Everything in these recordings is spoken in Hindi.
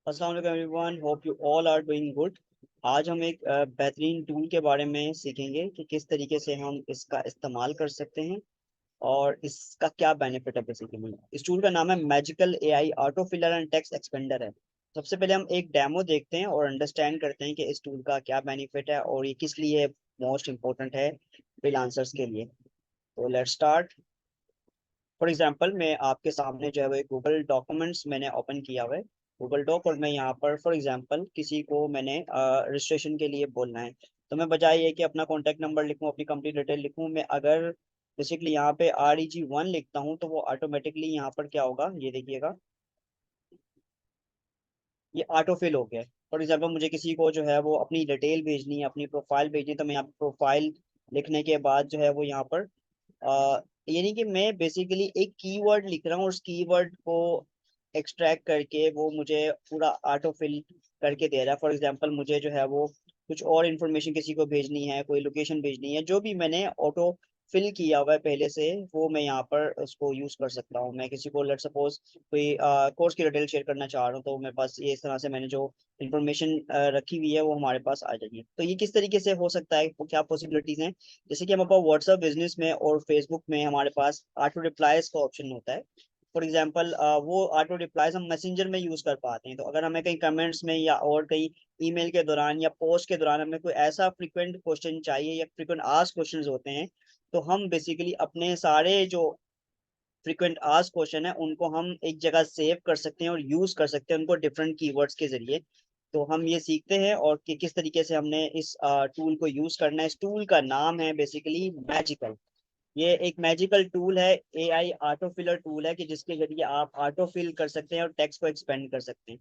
अस्सलाम वालेकुम everyone, hope you all are doing good. आज हम एक बेहतरीन टूल के बारे में सीखेंगे कि किस तरीके से हम इसका इस्तेमाल कर सकते हैं और इसका क्या बेनिफिट है। बेसिकली इस टूल का नाम है magical AI auto filler and text expander है। सबसे पहले हम एक डेमो देखते हैं और अंडरस्टैंड करते हैं कि इस टूल का क्या बेनिफिट है और ये किस लिए मोस्ट इम्पोर्टेंट है फ्रीलांसर्स के लिए। तो लेट्स स्टार्ट। फॉर एग्जांपल मैं आपके सामने जो है वो एक गूगल डॉक्यूमेंट्स मैंने ओपन किया हुआ है, गूगल डॉक, और मैं यहाँ पर फॉर एग्जांपल किसी को मैंने रजिस्ट्रेशन के लिए बोलना है। तो मैं बजाय ये कि अपना कॉन्टैक्ट नंबर लिखूँ, अपनी कंप्लीट डिटेल लिखूँ, मैं अगर बेसिकली यहाँ पे REG1 लिखता हूँ तो वो ऑटोमेटिकली यहाँ पर क्या होगा ये देखिएगा, ये ऑटो फिल हो गया है। फॉर एग्जाम्पल मुझे किसी को जो है वो अपनी डिटेल भेजनी है, अपनी प्रोफाइल भेजनी है, तो मैं यहाँ प्रोफाइल लिखने के बाद जो है वो यहाँ पर यानी कि मैं बेसिकली एक कीवर्ड लिख रहा हूँ और उस कीवर्ड को एक्सट्रैक्ट करके वो मुझे पूरा ऑटो फिल करके दे रहा है। फॉर एग्जांपल मुझे जो है वो कुछ और इन्फॉर्मेशन किसी को भेजनी है, कोई लोकेशन भेजनी है, जो भी मैंने ऑटो फिल किया हुआ है पहले से, वो मैं यहाँ पर उसको यूज कर सकता हूँ। मैं किसी को लेट सपोज कोई कोर्स की डिटेल शेयर करना चाह रहा हूँ, तो मेरे पास ये इस तरह से मैंने जो इन्फॉर्मेशन रखी हुई है वो हमारे पास आ जाएगी। तो ये किस तरीके से हो सकता है, क्या पॉसिबिलिटीज हैं। जैसे कि हमारे पास व्हाट्सएप बिजनेस में और फेसबुक में हमारे पास ऑटो रिप्लाईज का ऑप्शन होता है। फॉर एग्जांपल वो ऑटो रिप्लाईज हम मैसेंजर में यूज कर पाते हैं। तो अगर हमें कहीं कमेंट्स में या और कहीं ईमेल के दौरान या पोस्ट के दौरान हमें कोई ऐसा फ्रिक्वेंट क्वेश्चन चाहिए या फ्रिक्वेंट आस्क क्वेश्चंस होते हैं, तो हम बेसिकली अपने सारे जो फ्रिक्वेंट आस्क क्वेश्चन है उनको हम एक जगह सेव कर सकते हैं और यूज कर सकते हैं उनको डिफरेंट कीवर्ड्स के जरिए। तो हम ये सीखते हैं और कि किस तरीके से हमने इस टूल को यूज करना है। इस टूल का नाम है बेसिकली मैजिकल। ये एक मैजिकल टूल है, AI ऑटो फिलर टूल है कि जिसके जरिए आप ऑटो फिल कर सकते हैं और टेक्स्ट को एक्सपेंड कर सकते हैं।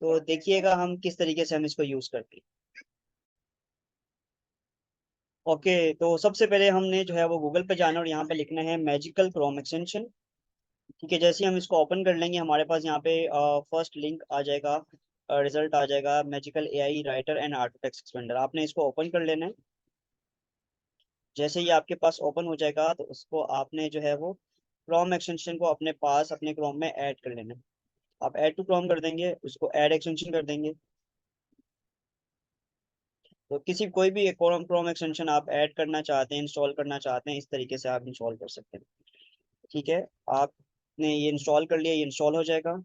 तो देखिएगा हम किस तरीके से हम इसको यूज करते हैं। ओके, तो सबसे पहले हमने जो है वो गूगल पे जाना और यहाँ पे लिखना है मैजिकल क्रोम एक्सटेंशन। ठीक है, जैसे ही हम इसको ओपन कर लेंगे हमारे पास यहाँ पे फर्स्ट लिंक आ जाएगा, रिजल्ट आ जाएगा magical AI writer and auto text expander. आपने इसको ओपन कर लेना है। जैसे ही आपके पास ओपन हो जाएगा तो उसको आपने जो है वो क्रोम एक्सटेंशन को अपने पास अपने क्रोम में ऐड कर लेना है। आप ऐड टू क्रोम कर देंगे, उसको ऐड एक्सटेंशन कर देंगे। तो किसी कोई भी एक क्रोम क्रोम एक्सटेंशन आप ऐड करना चाहते हैं, इंस्टॉल करना चाहते हैं, इस तरीके से आप इंस्टॉल कर सकते हैं। ठीक है, आपने ये इंस्टॉल कर लिया, ये इंस्टॉल हो जाएगा।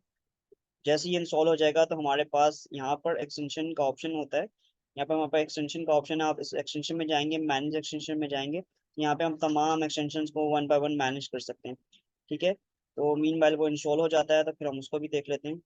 जैसे ये इंस्टॉल हो जाएगा तो हमारे पास यहाँ पर एक्सटेंशन का ऑप्शन होता है। यहाँ पे हमारे पास एक्सटेंशन का ऑप्शन है, आप इस एक्सटेंशन में जाएंगे, मैनेज एक्सटेंशन में जाएंगे। यहाँ पे हम तमाम एक्सटेंशन को वन बाय वन मैनेज कर सकते हैं। ठीक है, तो मीन वाइल वो इंस्टॉल हो जाता है तो फिर हम उसको भी देख लेते हैं।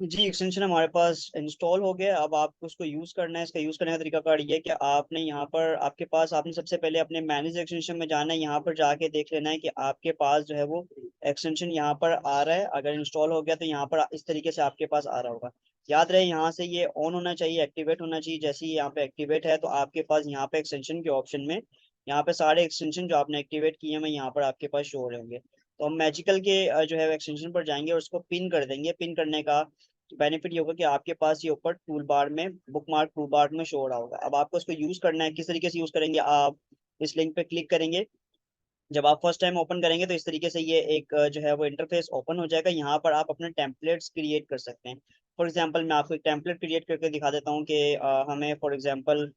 जी, एक्सटेंशन हमारे पास इंस्टॉल हो गया। अब आपको उसको यूज़ करना है। इसका यूज़ करने का तरीका कार ये है कि आपने यहाँ पर आपके पास आपने सबसे पहले अपने मैनेज एक्सटेंशन में जाना है। यहाँ पर जाके देख लेना है कि आपके पास जो है वो एक्सटेंशन यहाँ पर आ रहा है। अगर इंस्टॉल हो गया तो यहाँ पर इस तरीके से आपके पास आ रहा होगा। याद रहे यहाँ से ये ऑन होना चाहिए, एक्टिवेट होना चाहिए। जैसे ही यहाँ पे एक्टिवेट है तो आपके पास यहाँ पे एक्सटेंशन के ऑप्शन में यहाँ पे सारे एक्सटेंशन जो आपने एक्टिवेट किए हैं यहाँ पर आपके पास शो हो रहे होंगे। तो हम मैजिकल के जो है एक्सटेंशन पर जाएंगे और उसको पिन कर देंगे। पिन करने का बेनिफिट ये होगा कि आपके पास ये ऊपर टूल बार में बुक मार्क टूल बार में शो हो रहा होगा। अब आपको इसको यूज करना है, किस तरीके से यूज करेंगे, आप इस लिंक पे क्लिक करेंगे। जब आप फर्स्ट टाइम ओपन करेंगे तो इस तरीके से ये एक जो है वो इंटरफेस ओपन हो जाएगा। यहाँ पर आप अपने टेम्पलेट्स क्रिएट कर सकते हैं। फॉर एग्जांपल मैं आपको एक टेम्पलेट क्रिएट करके दिखा देता हूँ कि हमें फॉर एग्जांपल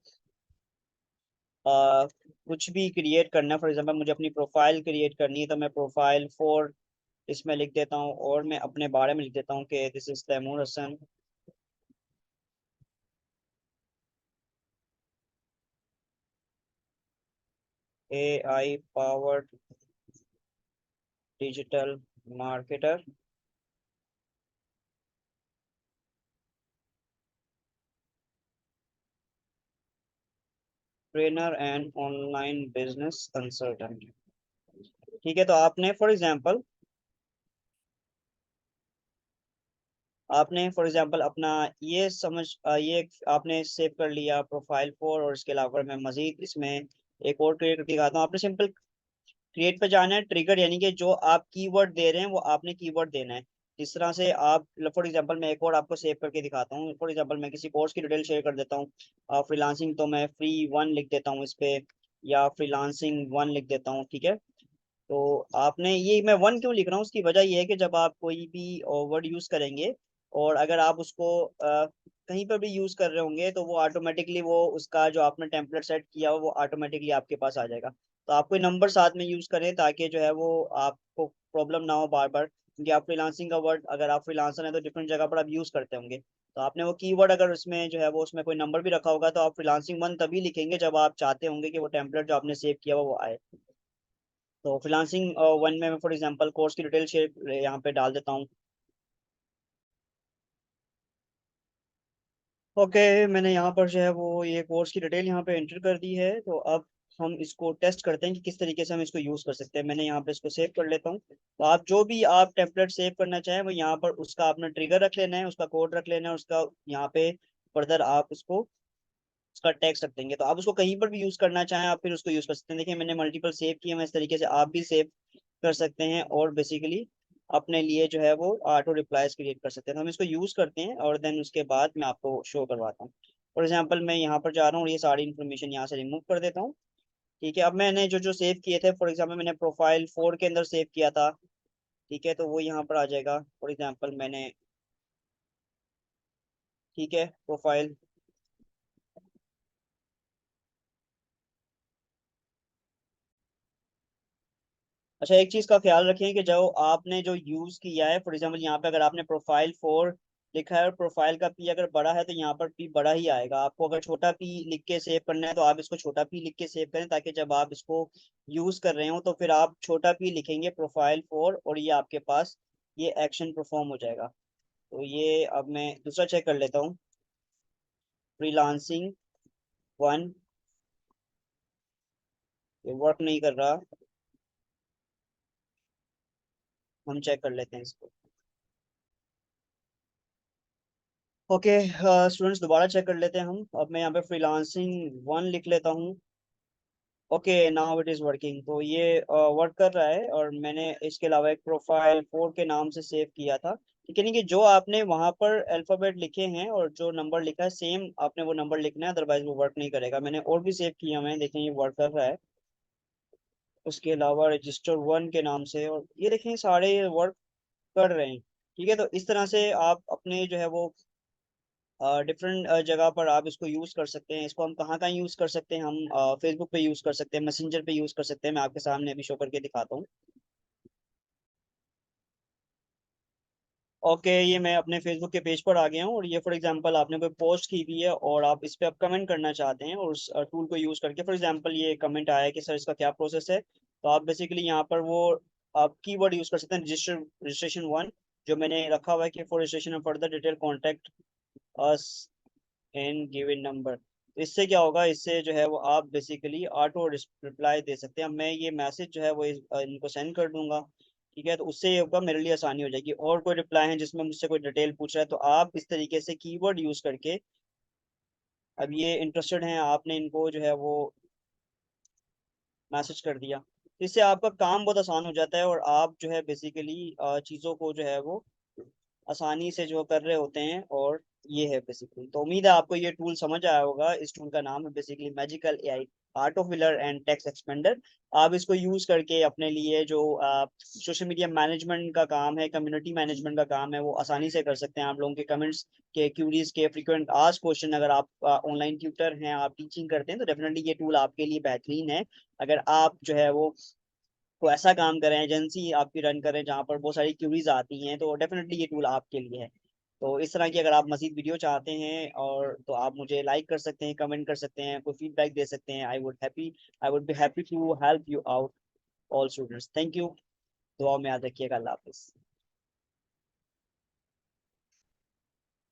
कुछ भी क्रिएट करना है। फॉर एग्जांपल मुझे अपनी प्रोफाइल क्रिएट करनी है तो मैं प्रोफाइल फॉर इसमें लिख देता हूँ और मैं अपने बारे में लिख देता हूँ कि this is Taimur Hasan, AI powered digital marketer, trainer and online business consultant. ठीक है, तो आपने फॉर एग्जांपल अपना ये समझ ये आपने सेव कर लिया प्रोफाइल फोर, और इसके अलावा मैं मजीद इसमें एक और क्रिएट करके दिखाता हूँ। आपने सिंपल क्रिएट पे जाना है, ट्रिगर यानी कि जो आप कीवर्ड दे रहे हैं वो आपने कीवर्ड देना है। जिस तरह से आप फॉर एग्जांपल मैं एक और आपको सेव करके दिखाता हूँ। फॉर एग्जांपल मैं किसी कोर्स की डिटेल शेयर कर देता हूँ, फ्रीलांसिंग, तो मैं फ्री वन लिख देता हूँ इस पे, या फ्रीलांसिंग वन लिख देता हूँ। ठीक है, तो आपने ये, मैं वन क्यों लिख रहा हूँ, उसकी वजह ये है कि जब आप कोई भी वर्ड यूज करेंगे और अगर आप उसको कहीं पर भी यूज कर रहे होंगे तो वो ऑटोमेटिकली वो उसका जो आपने टेम्पलेट सेट किया हो वो ऑटोमेटिकली आपके पास आ जाएगा। तो आप कोई नंबर साथ में यूज करें ताकि जो है वो आपको प्रॉब्लम ना हो बार बार, क्योंकि आप फ्रीलांसिंग का वर्ड, अगर आप फ्रीलांसर हैं तो डिफरेंट जगह पर आप यूज करते होंगे। तो आपने वो कीवर्ड अगर उसमें जो है वो उसमें कोई नंबर भी रखा होगा तो आप फ्रीलांसिंग वन तभी लिखेंगे जब आप चाहते होंगे कि वो टेम्पलेट जो आपने सेव किया हुआ वो आए। तो फ्रीलांसिंग वन में मैं फॉर एग्जांपल कोर्स की डिटेल शेयर यहाँ पे डाल देता हूँ। ओके, मैंने यहाँ पर जो है वो ये कोर्स की डिटेल यहाँ पे एंटर कर दी है। तो अब हम इसको टेस्ट करते हैं कि किस तरीके से हम इसको यूज़ कर सकते हैं। मैंने यहाँ पे इसको सेव कर लेता हूँ। तो आप जो भी आप टेम्पलेट सेव करना चाहें वो यहाँ पर उसका आपने ट्रिगर रख लेना है, उसका कोड रख लेना है, उसका यहाँ पे फर्दर आप उसको उसका टैक्स रख देंगे। तो आप उसको कहीं पर भी यूज़ करना चाहें आप फिर उसको यूज़ कर सकते हैं। देखिए मैंने मल्टीपल सेव किए हैं, इस तरीके से आप भी सेव कर सकते हैं और बेसिकली अपने लिए जो है वो ऑटो रिप्लाईज क्रिएट कर सकते हैं। तो हम इसको यूज करते हैं और देन उसके बाद मैं आपको शो करवाता हूँ। फॉर एग्जांपल मैं यहाँ पर जा रहा हूँ और ये सारी इन्फॉर्मेशन यहाँ से रिमूव कर देता हूँ। ठीक है, अब मैंने जो जो सेव किए थे, फॉर एग्जांपल मैंने प्रोफाइल 4 के अंदर सेव किया था। ठीक है, तो वो यहाँ पर आ जाएगा। फॉर एग्जाम्पल मैंने, ठीक है, प्रोफाइल, अच्छा एक चीज का ख्याल रखें कि जो आपने जो यूज किया है, फॉर एग्जांपल यहाँ पे अगर आपने प्रोफाइल 4 लिखा है और प्रोफाइल का पी अगर बड़ा है तो यहाँ पर पी बड़ा ही आएगा। आपको अगर छोटा पी लिख के सेव करना है तो आप इसको छोटा पी लिख के सेव करें ताकि जब आप इसको यूज कर रहे हो तो फिर आप छोटा पी लिखेंगे प्रोफाइल 4 और ये आपके पास ये एक्शन परफॉर्म हो जाएगा। तो ये अब मैं दूसरा चेक कर लेता हूँ, फ्रीलांसिंग वन, ये वर्क नहीं कर रहा। हम चेक कर लेते हैं इसको। ओके स्टूडेंट्स, दोबारा चेक कर लेते हैं हम। अब मैं यहाँ पे फ्रीलांसिंग वन लिख लेता हूँ। Okay, now it is working. तो ये वर्क कर रहा है और मैंने इसके अलावा एक प्रोफाइल 4 के नाम से सेव किया था। ठीक है, नहीं कि जो आपने वहाँ पर अल्फ़ाबेट लिखे हैं और जो नंबर लिखा है सेम आपने वो नंबर लिखना है, अदरवाइज वो वर्क नहीं करेगा। मैंने और भी सेव किया हुए हैं, देखें ये वर्क कर रहा है। उसके अलावा रजिस्टर वन के नाम से, और ये देखें सारे वर्क कर रहे हैं। ठीक है, तो इस तरह से आप अपने जो है वो डिफरेंट जगह पर आप इसको यूज़ कर सकते हैं। इसको हम कहाँ कहाँ यूज़ कर सकते हैं, हम फेसबुक पे यूज़ कर सकते हैं, मैसेंजर पे यूज़ कर सकते हैं। मैं आपके सामने अभी शो करके दिखाता हूँ। ओके, ये मैं अपने फेसबुक के पेज पर आ गया हूँ और ये फॉर एग्जांपल आपने कोई पोस्ट की हुई है और आप इस पे आप कमेंट करना चाहते हैं और उस टूल को यूज़ करके। फॉर एग्जांपल ये कमेंट आया है कि सर इसका क्या प्रोसेस है, तो आप बेसिकली यहाँ पर वो आप कीवर्ड यूज़ कर सकते हैं, रजिस्ट्रेशन वन, जो मैंने रखा हुआ है कि for registration further detail contact us and given number. तो इससे क्या होगा, इससे जो है वो आप बेसिकली ऑटो रिप्लाई दे सकते हैं। मैं ये मैसेज जो है वो इनको सेंड कर दूंगा। ठीक है, तो उससे ये होगा, मेरे लिए आसानी हो जाएगी। और कोई रिप्लाई है जिसमें मुझसे कोई डिटेल पूछ रहा है तो आप इस तरीके से कीवर्ड यूज करके, अब ये इंटरेस्टेड हैं आपने इनको जो है वो मैसेज कर दिया, तो इससे आपका काम बहुत आसान हो जाता है और आप जो है बेसिकली चीज़ों को जो है वो आसानी से जो कर रहे होते हैं। और ये है बेसिकली, तो उम्मीद है आपको ये टूल समझ आया होगा। इस टूल का नाम है basically magical AI auto filler and text expander. आप इसको यूज करके अपने लिए जो सोशल मीडिया मैनेजमेंट का काम है, कम्युनिटी मैनेजमेंट का काम है, वो आसानी से कर सकते हैं। आप लोगों के कमेंट्स के, क्यूरीज के, फ्रिक्वेंट आस्क क्वेश्चन, अगर आप ऑनलाइन ट्यूटर हैं, आप टीचिंग करते हैं तो डेफिनेटली ये टूल आपके लिए बेहतरीन है। अगर आप जो है वो तो ऐसा काम करें, एजेंसी आपकी रन करें जहाँ पर बहुत सारी क्यूरीज आती हैं, तो डेफिनेटली ये टूल आपके लिए है। तो इस तरह की अगर आप मजीद वीडियो चाहते हैं और तो आप मुझे लाइक कर सकते हैं, कमेंट कर सकते हैं, कोई फीडबैक दे सकते हैं। I would be happy to help you out all students. Thank you. दुआ में याद रखिएगा। अल्लाह हाफिज़।